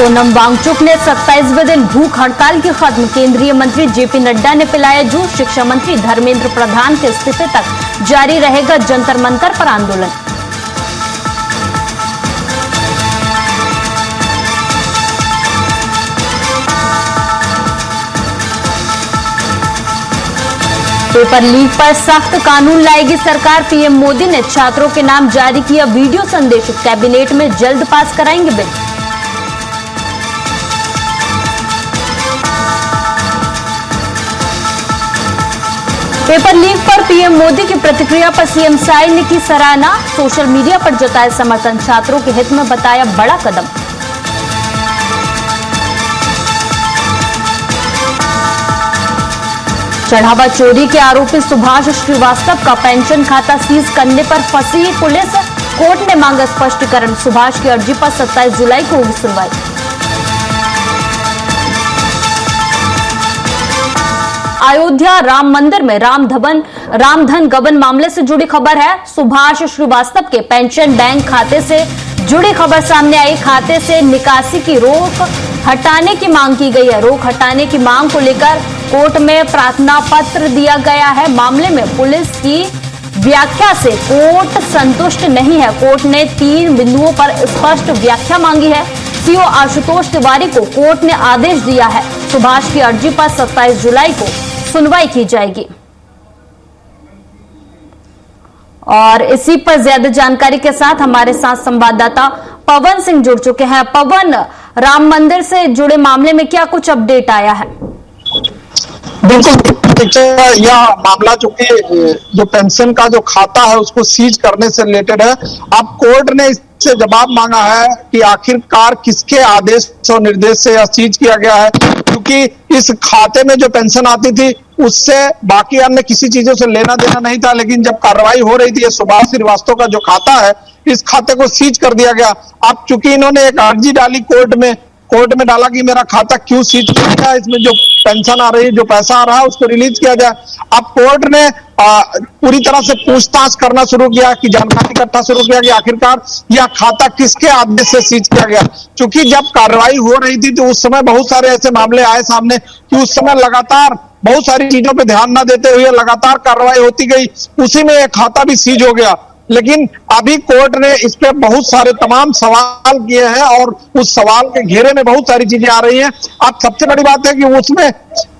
सोनम वांगचुक ने 27वें दिन भूख हड़ताल की खत्म। केंद्रीय मंत्री जेपी नड्डा ने पिलाया जूस। शिक्षा मंत्री धर्मेंद्र प्रधान के इस्तीफे तक जारी रहेगा जंतर मंतर पर आंदोलन। पेपर लीक पर सख्त कानून लाएगी सरकार। पीएम मोदी ने छात्रों के नाम जारी किया वीडियो संदेश। कैबिनेट में जल्द पास कराएंगे बिल। पेपर लीक पर पीएम मोदी की प्रतिक्रिया पर सीएम साई ने की सराहना। सोशल मीडिया पर जताया समर्थन। छात्रों के हित में बताया बड़ा कदम। चढ़ावा चोरी के आरोपी सुभाष श्रीवास्तव का पेंशन खाता सीज करने पर फंसी पुलिस। कोर्ट ने मांगा स्पष्टीकरण। सुभाष की अर्जी पर 27 जुलाई को होगी सुनवाई। अयोध्या राम मंदिर में रामधन गबन मामले से जुड़ी खबर है। सुभाष श्रीवास्तव के पेंशन बैंक खाते से जुड़ी खबर सामने आई। खाते से निकासी की रोक हटाने की मांग की गई है। रोक हटाने की मांग को लेकर कोर्ट में प्रार्थना पत्र दिया गया है। मामले में पुलिस की व्याख्या से कोर्ट संतुष्ट नहीं है। कोर्ट ने 3 बिंदुओं पर स्पष्ट व्याख्या मांगी है। सीओ आशुतोष तिवारी को कोर्ट ने आदेश दिया है। सुभाष की अर्जी पर 27 जुलाई को सुनवाई की जाएगी। और इसी पर ज्यादा जानकारी के साथ हमारे साथ संवाददाता पवन सिंह जुड़ चुके हैं। पवन, राम मंदिर से जुड़े मामले में क्या कुछ अपडेट आया है? बिल्कुल, यह मामला चूंकि जो पेंशन का जो खाता है उसको सीज करने से रिलेटेड है। अब कोर्ट ने इससे जवाब मांगा है कि आखिरकार किसके आदेश और निर्देश से यह सीज किया गया है, क्योंकि इस खाते में जो पेंशन आती थी उससे बाकी अन्य किसी चीजों से लेना देना नहीं था। लेकिन जब कार्रवाई हो रही थी, सुभाष श्रीवास्तव का जो खाता है इस खाते को सीज कर दिया गया। अब चूंकि इन्होंने एक अर्जी डाली कोर्ट में डाला कि मेरा खाता क्यों सीज किया गया, इसमें जो पेंशन आ रही है, जो पैसा आ रहा है उसको रिलीज किया जाए। अब कोर्ट ने पूरी तरह से पूछताछ करना शुरू किया, कि जानकारी इकट्ठा शुरू किया कि आखिरकार यह खाता किसके आदेश से सीज किया गया। क्योंकि जब कार्रवाई हो रही थी तो उस समय बहुत सारे ऐसे मामले आए सामने कि उस समय लगातार बहुत सारी चीजों पे ध्यान न देते हुए लगातार कार्रवाई होती गई, उसी में एक खाता भी सीज हो गया। लेकिन अभी कोर्ट ने इस पे बहुत सारे तमाम सवाल किए हैं और उस सवाल के घेरे में बहुत सारी चीजें आ रही हैं। अब सबसे बड़ी बात है कि उसमें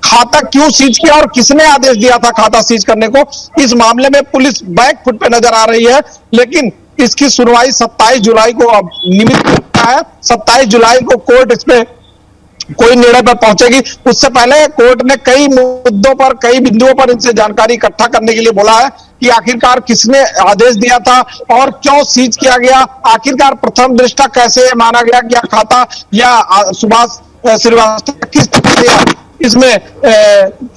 खाता क्यों सीज किया और किसने आदेश दिया था खाता सीज करने को, इस मामले में पुलिस बैक फुट पे नजर आ रही है। लेकिन इसकी सुनवाई 27 जुलाई को अब निमित्त रखा है। 27 जुलाई को कोर्ट इस पे कोई निर्णय पर पहुंचेगी। उससे पहले कोर्ट ने कई मुद्दों पर, कई बिंदुओं पर इनसे जानकारी इकट्ठा करने के लिए बोला है कि आखिरकार किसने आदेश दिया था और क्यों सीज किया गया। आखिरकार प्रथम दृष्टया कैसे माना गया कि यह खाता या सुभाष श्रीवास्तव किस तरह से इसमें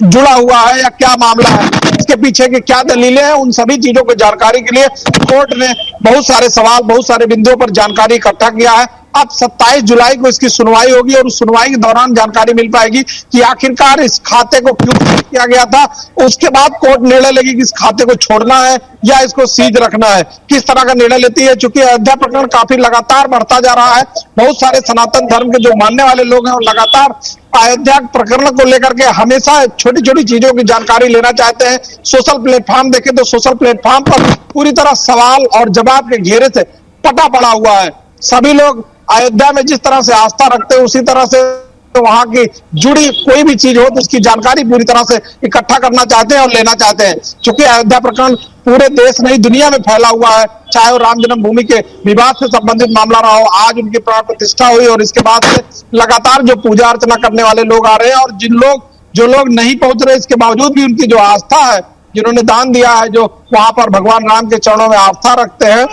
जुड़ा हुआ है या क्या मामला है, इसके पीछे की क्या दलीलें हैं, उन सभी चीजों को जानकारी के लिए कोर्ट ने बहुत सारे सवाल, बहुत सारे बिंदुओं पर जानकारी इकट्ठा किया है। अब 27 जुलाई को इसकी सुनवाई होगी और उस सुनवाई के दौरान जानकारी मिल पाएगी कि आखिरकार इस खाते को क्यों सीज किया गया था। उसके बाद कोर्ट निर्णय लेगी कि इस खाते को छोड़ना है या इसको सीज रखना है, किस तरह का निर्णय लेती है। चूंकि अयोध्या प्रकरण काफी लगातार बढ़ता जा रहा है, बहुत सारे सनातन धर्म के जो मानने वाले लोग हैं और लगातार अयोध्या प्रकरण को लेकर के हमेशा छोटी छोटी चीजों की जानकारी लेना चाहते हैं। सोशल प्लेटफॉर्म देखें तो सोशल प्लेटफॉर्म पर पूरी तरह सवाल और जवाब के घेरे से पटा पड़ा हुआ है। सभी लोग अयोध्या में जिस तरह से आस्था रखते हैं उसी तरह से वहां की जुड़ी कोई भी चीज हो तो उसकी जानकारी पूरी तरह से इकट्ठा करना चाहते हैं और लेना चाहते हैं। क्योंकि अयोध्या प्रकरण पूरे देश नहीं दुनिया में फैला हुआ है, चाहे वो राम जन्मभूमि के विवाद से संबंधित मामला रहा हो, आज उनकी प्राण प्रतिष्ठा हुई और इसके बाद से लगातार जो पूजा अर्चना करने वाले लोग आ रहे हैं और जो लोग नहीं पहुंच रहे, इसके बावजूद भी उनकी जो आस्था है, जिन्होंने दान दिया है, जो वहां पर भगवान राम के चरणों में आस्था रखते हैं,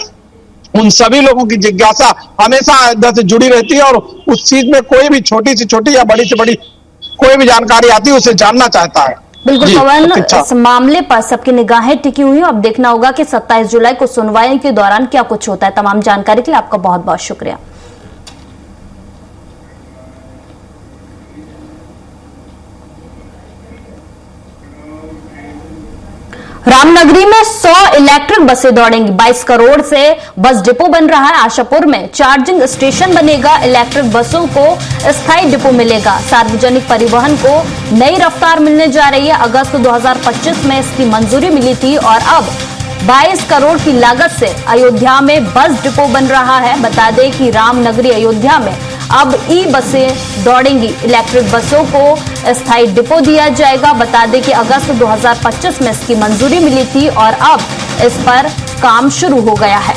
उन सभी लोगों की जिज्ञासा हमेशा अयोध्या से जुड़ी रहती है और उस चीज में कोई भी छोटी से छोटी या बड़ी से बड़ी कोई भी जानकारी आती है उसे जानना चाहता है। बिल्कुल पवन, इस मामले पर सबकी निगाहें टिकी हुई है। अब देखना होगा कि 27 जुलाई को सुनवाई के दौरान क्या कुछ होता है। तमाम जानकारी के लिए आपका बहुत बहुत शुक्रिया। रामनगरी में 100 इलेक्ट्रिक बसें दौड़ेंगी। 22 करोड़ से बस डिपो बन रहा है। आशापुर में चार्जिंग स्टेशन बनेगा। इलेक्ट्रिक बसों को स्थायी डिपो मिलेगा। सार्वजनिक परिवहन को नई रफ्तार मिलने जा रही है। अगस्त 2025 में इसकी मंजूरी मिली थी और अब 22 करोड़ की लागत से अयोध्या में बस डिपो बन रहा है। बता दें कि रामनगरी अयोध्या में अब ई बसें दौड़ेंगी। इलेक्ट्रिक बसों को स्थायी डिपो दिया जाएगा। बता दें कि अगस्त 2025 में इसकी मंजूरी मिली थी और अब इस पर काम शुरू हो गया है।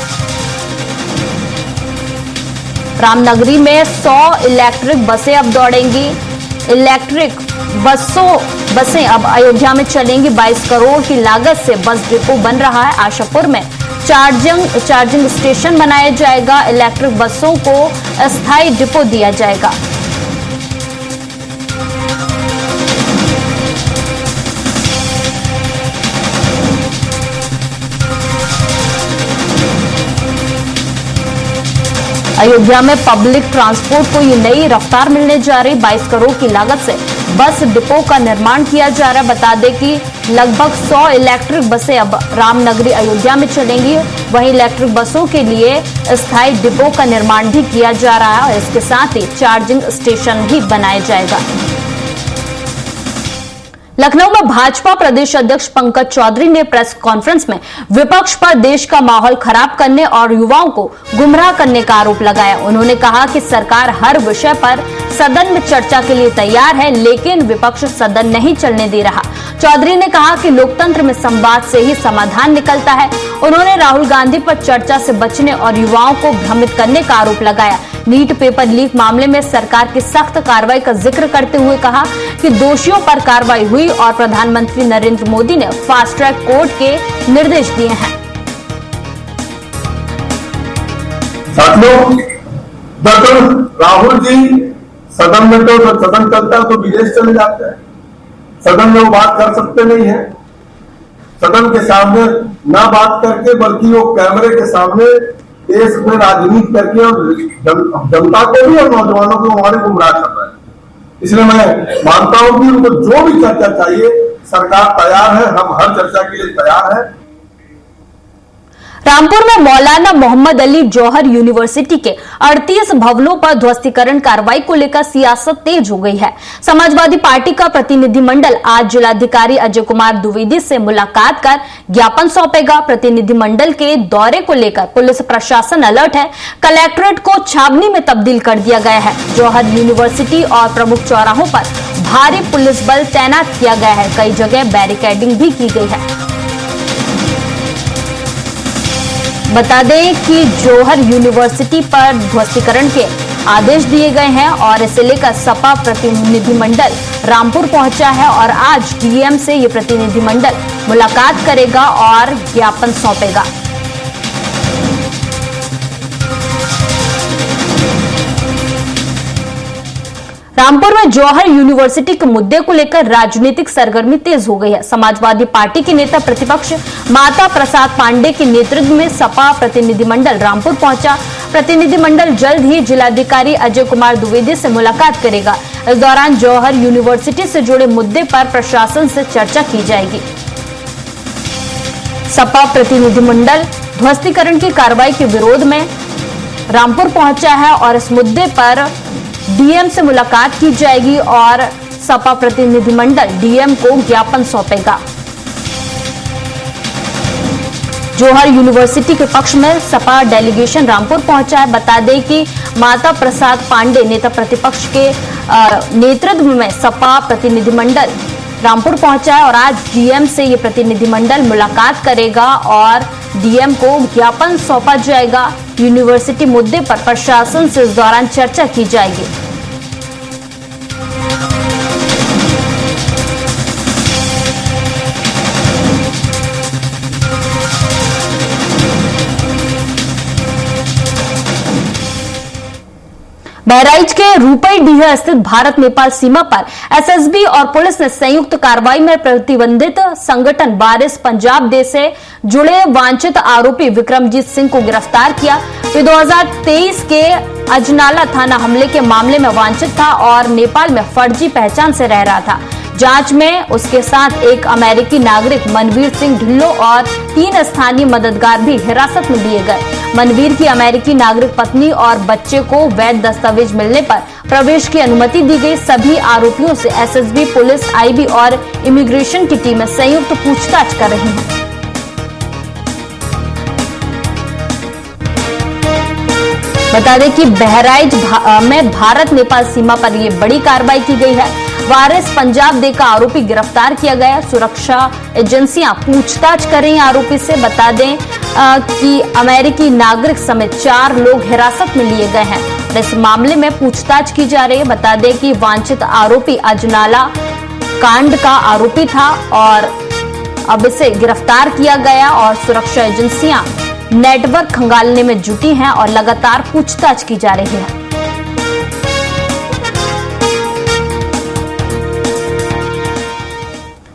रामनगरी में 100 इलेक्ट्रिक बसें अब दौड़ेंगी। इलेक्ट्रिक बसें अब अयोध्या में चलेंगी। 22 करोड़ की लागत से बस डिपो बन रहा है। आशापुर में चार्जिंग स्टेशन बनाया जाएगा। इलेक्ट्रिक बसों को स्थायी डिपो दिया जाएगा। अयोध्या में पब्लिक ट्रांसपोर्ट को ये नई रफ्तार मिलने जा रही। 22 करोड़ की लागत से बस डिपो का निर्माण किया जा रहा है। बता दें कि लगभग 100 इलेक्ट्रिक बसें अब रामनगरी अयोध्या में चलेंगी। वहीं इलेक्ट्रिक बसों के लिए स्थायी डिपो का निर्माण भी किया जा रहा है और इसके साथ ही चार्जिंग स्टेशन भी बनाया जाएगा। लखनऊ में भाजपा प्रदेश अध्यक्ष पंकज चौधरी ने प्रेस कॉन्फ्रेंस में विपक्ष पर देश का माहौल खराब करने और युवाओं को गुमराह करने का आरोप लगाया। उन्होंने कहा कि सरकार हर विषय पर सदन में चर्चा के लिए तैयार है, लेकिन विपक्ष सदन नहीं चलने दे रहा। चौधरी ने कहा कि लोकतंत्र में संवाद से ही समाधान निकलता है। उन्होंने राहुल गांधी पर चर्चा से बचने और युवाओं को भ्रमित करने का आरोप लगाया। नीट पेपर लीक मामले में सरकार की सख्त कार्रवाई का जिक्र करते हुए कहा कि दोषियों पर कार्रवाई हुई और प्रधानमंत्री नरेंद्र मोदी ने फास्ट ट्रैक कोर्ट के निर्देश दिए हैं। साथियों, दरअसल राहुल जी सदन में तो जब सदन चलता है तो विदेश चले जाते हैं। सदन में वो बात कर सकते नहीं है। सदन के सामने ना बात करके बल्कि वो कैमरे के सामने देश में राजनीति करके और जनता को भी और नौजवानों को हमारे गुमराह कर रहा है। इसलिए मैं मानता हूं कि उनको जो भी चर्चा चाहिए सरकार तैयार है, हम हर चर्चा के लिए तैयार है। रामपुर में मौलाना मोहम्मद अली जौहर यूनिवर्सिटी के 38 भवनों पर ध्वस्तीकरण कार्रवाई को लेकर सियासत तेज हो गई है। समाजवादी पार्टी का प्रतिनिधिमंडल आज जिलाधिकारी अजय कुमार द्विवेदी से मुलाकात कर ज्ञापन सौंपेगा। प्रतिनिधिमंडल के दौरे को लेकर पुलिस प्रशासन अलर्ट है। कलेक्ट्रेट को छावनी में तब्दील कर दिया गया है। जौहर यूनिवर्सिटी और प्रमुख चौराहों पर भारी पुलिस बल तैनात किया गया है। कई जगह बैरिकेडिंग भी की गई है। बता दें कि जौहर यूनिवर्सिटी पर ध्वस्तीकरण के आदेश दिए गए हैं और इसे लेकर सपा प्रतिनिधिमंडल रामपुर पहुंचा है और आज डीएम से ये प्रतिनिधिमंडल मुलाकात करेगा और ज्ञापन सौंपेगा। रामपुर में जौहर यूनिवर्सिटी के मुद्दे को लेकर राजनीतिक सरगर्मी तेज हो गई है। समाजवादी पार्टी के नेता प्रतिपक्ष माता प्रसाद पांडे के नेतृत्व में सपा प्रतिनिधिमंडल रामपुर पहुंचा। प्रतिनिधिमंडल जल्द ही जिलाधिकारी अजय कुमार द्विवेदी से मुलाकात करेगा। इस दौरान जौहर यूनिवर्सिटी से जुड़े मुद्दे पर प्रशासन से चर्चा की जाएगी। सपा प्रतिनिधिमंडल ध्वस्तीकरण की कार्रवाई के विरोध में रामपुर पहुंचा है और इस मुद्दे पर डीएम से मुलाकात की जाएगी और सपा प्रतिनिधिमंडल डीएम को ज्ञापन सौंपेगा। जौहर यूनिवर्सिटी के पक्ष में सपा डेलीगेशन रामपुर पहुंचा है। बता दें कि माता प्रसाद पांडे नेता प्रतिपक्ष के नेतृत्व में सपा प्रतिनिधिमंडल रामपुर पहुंचा है और आज डीएम से ये प्रतिनिधिमंडल मुलाकात करेगा और डीएम को ज्ञापन सौंपा जाएगा। यूनिवर्सिटी मुद्दे पर प्रशासन से इस दौरान चर्चा की जाएगी। बहराइच के रूपईडीह स्थित भारत नेपाल सीमा पर एसएसबी और पुलिस ने संयुक्त कार्रवाई में प्रतिबंधित संगठन वारिस पंजाब देश से जुड़े वांछित आरोपी विक्रमजीत सिंह को गिरफ्तार किया। वे 2023 के अजनाला थाना हमले के मामले में वांछित था और नेपाल में फर्जी पहचान से रह रहा था। जांच में उसके साथ एक अमेरिकी नागरिक मनवीर सिंह ढिल्लों और 3 स्थानीय मददगार भी हिरासत में लिए गए। मनवीर की अमेरिकी नागरिक पत्नी और बच्चे को वैध दस्तावेज मिलने पर प्रवेश की अनुमति दी गई। सभी आरोपियों से एसएसबी, पुलिस, आईबी और इमिग्रेशन की टीमें संयुक्त पूछताछ कर रही हैं। बता दें कि बहराइच में भारत नेपाल सीमा पर यह बड़ी कार्रवाई की गई है। वारिस पंजाब दे का आरोपी गिरफ्तार किया गया। सुरक्षा एजेंसियां पूछताछ कर रही हैं आरोपी से। बता दें कि अमेरिकी नागरिक समेत 4 लोग हिरासत में लिए गए हैं। इस मामले में पूछताछ की जा रही है। बता दें कि वांछित आरोपी अजनाला कांड का आरोपी था और अब इसे गिरफ्तार किया गया और सुरक्षा एजेंसियां नेटवर्क खंगालने में जुटी हैं और लगातार पूछताछ की जा रही है।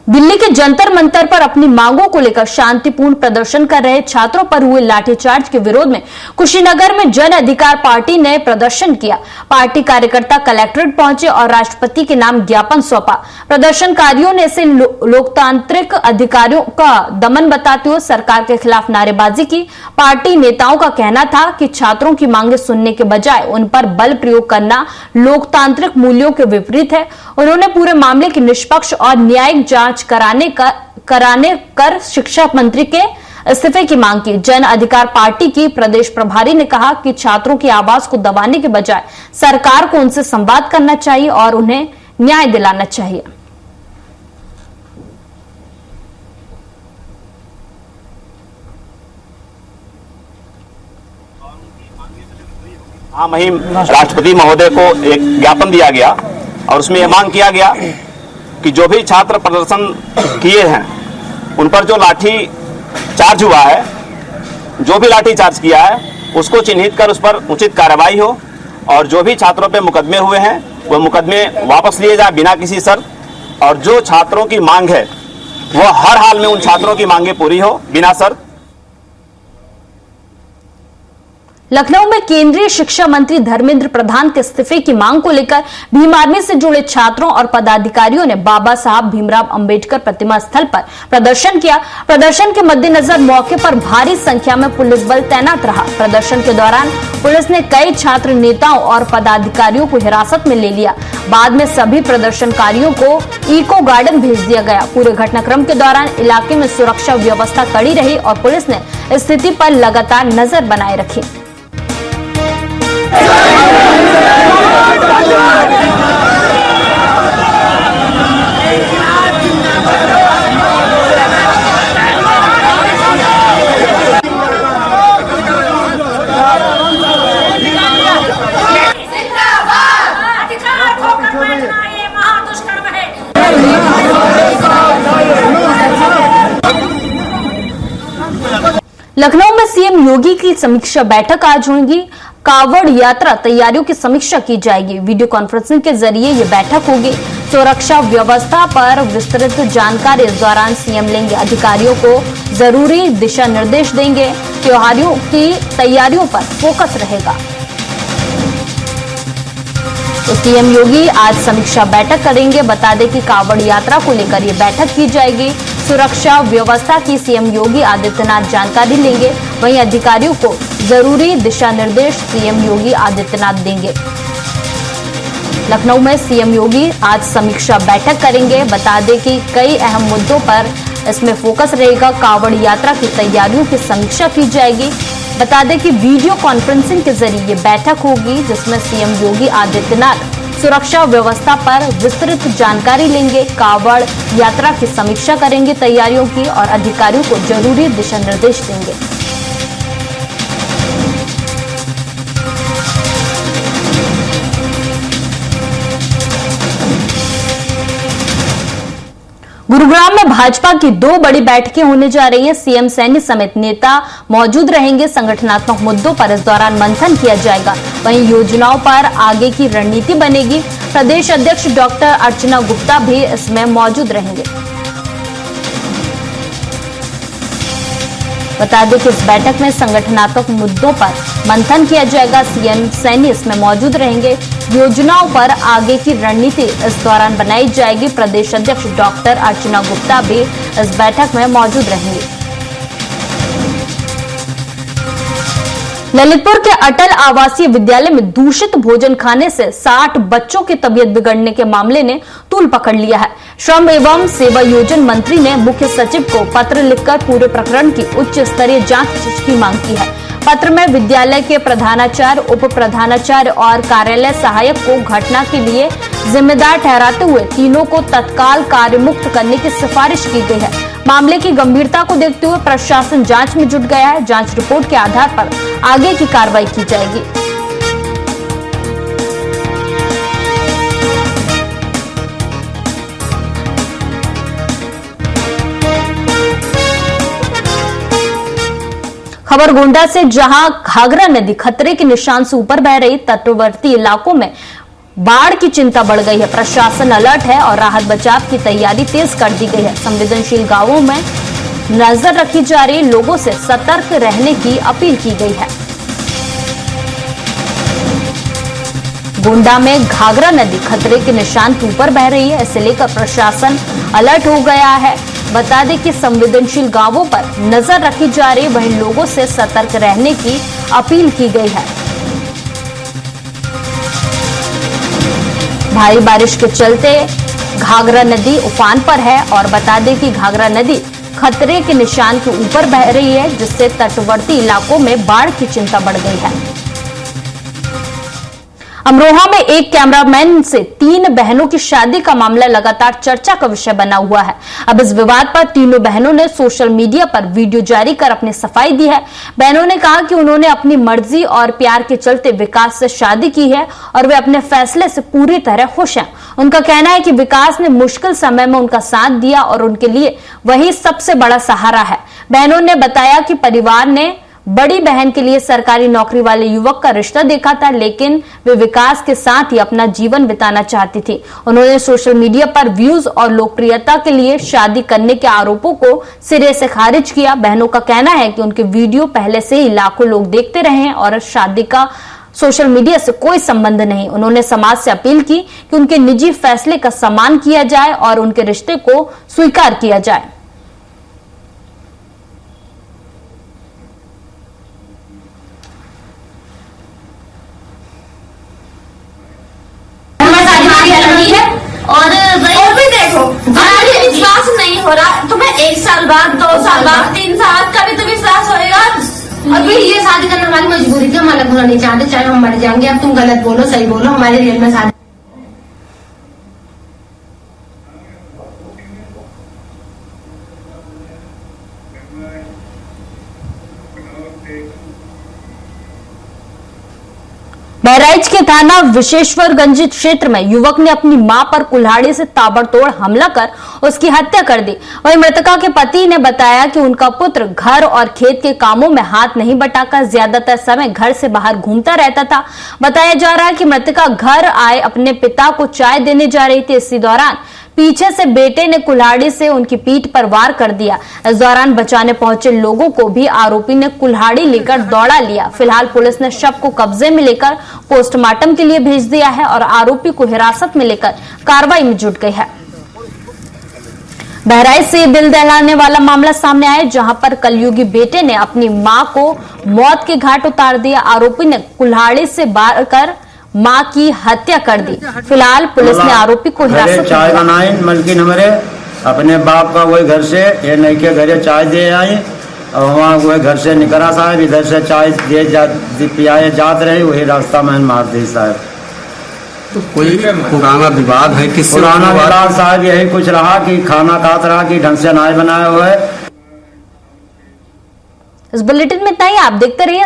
दिल्ली के जंतर मंतर पर अपनी मांगों को लेकर शांतिपूर्ण प्रदर्शन कर रहे छात्रों पर हुए लाठीचार्ज के विरोध में कुशीनगर में जन अधिकार पार्टी ने प्रदर्शन किया। पार्टी कार्यकर्ता कलेक्ट्रेट पहुंचे और राष्ट्रपति के नाम ज्ञापन सौंपा। प्रदर्शनकारियों ने इसे लोकतांत्रिक अधिकारियों का दमन बताते हुए सरकार के खिलाफ नारेबाजी की। पार्टी नेताओं का कहना था कि छात्रों की मांगे सुनने के बजाय उन पर बल प्रयोग करना लोकतांत्रिक मूल्यों के विपरीत है। उन्होंने पूरे मामले की निष्पक्ष और न्यायिक जांच कराने कर शिक्षा मंत्री के इस्तीफे की मांग की। जन अधिकार पार्टी की प्रदेश प्रभारी ने कहा कि छात्रों की आवाज को दबाने के बजाय सरकार को उनसे संवाद करना चाहिए और उन्हें न्याय दिलाना चाहिए। मुहिम राष्ट्रपति महोदय को एक ज्ञापन दिया गया और उसमें यह मांग किया गया कि जो भी छात्र प्रदर्शन किए हैं उन पर जो लाठी चार्ज हुआ है, जो भी लाठी चार्ज किया है उसको चिन्हित कर उस पर उचित कार्रवाई हो और जो भी छात्रों पे मुकदमे हुए हैं वो मुकदमे वापस लिए जाए बिना किसी शर्त और जो छात्रों की मांग है वो हर हाल में उन छात्रों की मांगे पूरी हो बिना शर्त। लखनऊ में केंद्रीय शिक्षा मंत्री धर्मेंद्र प्रधान के इस्तीफे की मांग को लेकर भीम आर्मी से जुड़े छात्रों और पदाधिकारियों ने बाबा साहब भीमराव अंबेडकर प्रतिमा स्थल पर प्रदर्शन किया। प्रदर्शन के मद्देनजर मौके पर भारी संख्या में पुलिस बल तैनात रहा। प्रदर्शन के दौरान पुलिस ने कई छात्र नेताओं और पदाधिकारियों को हिरासत में ले लिया। बाद में सभी प्रदर्शनकारियों को इको गार्डन भेज दिया गया। पूरे घटनाक्रम के दौरान इलाके में सुरक्षा व्यवस्था कड़ी रही और पुलिस ने स्थिति पर लगातार नजर बनाए रखी। लखनऊ में सीएम योगी की समीक्षा बैठक आज होगी। कावड़ यात्रा तैयारियों की समीक्षा की जाएगी। वीडियो कॉन्फ्रेंसिंग के जरिए ये बैठक होगी। सुरक्षा व्यवस्था पर विस्तृत जानकारी इस दौरान सीएम लेंगे। अधिकारियों को जरूरी दिशा निर्देश देंगे। त्योहारों की तैयारियों पर फोकस रहेगा। तो सीएम योगी आज समीक्षा बैठक करेंगे। बता दें कि कावड़ यात्रा को लेकर ये बैठक की जाएगी। सुरक्षा व्यवस्था की सीएम योगी आदित्यनाथ जानकारी लेंगे। वहीं अधिकारियों को जरूरी दिशा निर्देश सीएम योगी आदित्यनाथ देंगे। लखनऊ में सीएम योगी आज समीक्षा बैठक करेंगे। बता दें कि कई अहम मुद्दों पर इसमें फोकस रहेगा। कावड़ यात्रा की तैयारियों की समीक्षा की जाएगी। बता दें कि वीडियो कॉन्फ्रेंसिंग के जरिए ये बैठक होगी जिसमें सीएम योगी आदित्यनाथ सुरक्षा व्यवस्था पर विस्तृत जानकारी लेंगे। कावड़ यात्रा की समीक्षा करेंगे तैयारियों की और अधिकारियों को जरूरी दिशा निर्देश देंगे। गुरुग्राम में भाजपा की 2 बड़ी बैठकें होने जा रही हैं। सीएम सैनी समेत नेता मौजूद रहेंगे। संगठनात्मक मुद्दों पर इस दौरान मंथन किया जाएगा। वहीं योजनाओं पर आगे की रणनीति बनेगी। प्रदेश अध्यक्ष डॉक्टर अर्चना गुप्ता भी इसमें मौजूद रहेंगे। बता दें कि इस बैठक में संगठनात्मक मुद्दों पर मंथन किया जाएगा। सीएम सैनी इसमें मौजूद रहेंगे। योजनाओं पर आगे की रणनीति इस दौरान बनाई जाएगी। प्रदेश अध्यक्ष डॉक्टर अर्चना गुप्ता भी इस बैठक में मौजूद रहेंगे। ललितपुर के अटल आवासीय विद्यालय में दूषित भोजन खाने से 60 बच्चों की तबीयत बिगड़ने के मामले ने तूल पकड़ लिया है। श्रम एवं सेवा योजन मंत्री ने मुख्य सचिव को पत्र लिखकर पूरे प्रकरण की उच्च स्तरीय जांच की मांग की है। पत्र में विद्यालय के प्रधानाचार्य, उप प्रधानाचार्य और कार्यालय सहायक को घटना के लिए जिम्मेदार ठहराते हुए तीनों को तत्काल कार्य मुक्त करने की सिफारिश की गई है। मामले की गंभीरता को देखते हुए प्रशासन जांच में जुट गया है। जांच रिपोर्ट के आधार पर आगे की कार्रवाई की जाएगी। खबर गोंडा से, जहां घाघरा नदी खतरे के निशान से ऊपर बह रही, तटवर्ती इलाकों में बाढ़ की चिंता बढ़ गई है। प्रशासन अलर्ट है और राहत बचाव की तैयारी तेज कर दी गई है। संवेदनशील गांवों में नजर रखी जा रही, लोगों से सतर्क रहने की अपील की गई है। गोंडा में घाघरा नदी खतरे के निशान के ऊपर बह रही है, इसे लेकर प्रशासन अलर्ट हो गया है। बता दें कि संवेदनशील गांवों पर नजर रखी जा रही, वहीं लोगों से सतर्क रहने की अपील की गई है। भारी बारिश के चलते घाघरा नदी उफान पर है और बता दें कि घाघरा नदी खतरे के निशान के ऊपर बह रही है, जिससे तटवर्ती इलाकों में बाढ़ की चिंता बढ़ गई है। अमरोहा में एक कैमरामैन से 3 बहनों की शादी का मामला लगातार चर्चा का विषय बना हुआ है। अब इस विवाद पर तीनों बहनों ने सोशल मीडिया पर वीडियो जारी कर अपनी सफाई दी है। बहनों ने कहा कि उन्होंने अपनी मर्जी और प्यार के चलते विकास से शादी की है और वे अपने फैसले से पूरी तरह खुश हैं। उनका कहना है कि विकास ने मुश्किल समय में उनका साथ दिया और उनके लिए वही सबसे बड़ा सहारा है। बहनों ने बताया कि परिवार ने बड़ी बहन के लिए सरकारी नौकरी वाले युवक का रिश्ता देखा था, लेकिन वे विकास के साथ ही अपना जीवन बिताना चाहती थी। उन्होंने सोशल मीडिया पर व्यूज और लोकप्रियता के लिए शादी करने के आरोपों को सिरे से खारिज किया। बहनों का कहना है कि उनके वीडियो पहले से ही लाखों लोग देखते रहे हैं और शादी का सोशल मीडिया से कोई संबंध नहीं। उन्होंने समाज से अपील की कि उनके निजी फैसले का सम्मान किया जाए और उनके रिश्ते को स्वीकार किया जाए। और भी देखो, विश्वास नहीं हो रहा तुम्हें 1 साल बाद, 2 साल बाद, 3 साल कभी तो विश्वास होएगा। अभी ये शादी करने हमारी मजबूरी थी, हम अलग होना नहीं चाहते, चाहे हम मर जाएंगे। अब तुम गलत बोलो सही बोलो, हमारे रियल में शादी। बहराइच के थाना विशेश्वरगंज क्षेत्र में युवक ने अपनी मां पर कुल्हाड़ी से ताबड़तोड़ हमला कर उसकी हत्या कर दी। वहीं मृतका के पति ने बताया कि उनका पुत्र घर और खेत के कामों में हाथ नहीं बटाकर ज्यादातर समय घर से बाहर घूमता रहता था। बताया जा रहा है कि मृतका घर आए अपने पिता को चाय देने जा रही थी। इसी दौरान पीछे से बेटे ने कुल्हाड़ी से उनकी पीठ पर वार कर दिया। इस दौरान बचाने पहुंचे लोगों को भी आरोपी ने कुल्हाड़ी लेकर दौड़ा लिया। फिलहाल पुलिस ने शव को कब्जे में लेकर पोस्टमार्टम के लिए भेज दिया है और आरोपी को हिरासत में लेकर कार्रवाई में जुट गई है। बहराइच से दिल दहलाने वाला मामला सामने आया, जहां पर कलयुगी बेटे ने अपनी मां को मौत के घाट उतार दिया। आरोपी ने कुल्हाड़ी से वार कर मां की हत्या कर दी। फिलहाल पुलिस ने आरोपी को हिरासत में चाय बनाई मलकिन हमारे अपने बाप का वही घर से ये नहीं के घरे चाय दे आई और वहाँ वही घर से निकला साहब, इधर से चाय दे पियाए जात रहे, वही रास्ता में मार दी साहब। तो कोई पुराना विवाद है? किससे पुराना विवाद साहब यही कुछ रहा कि खाना खात रहा कि ढंग से नाय बनाया हुआ है। इस बुलेटिन में इतना ही। आप देखते रहिए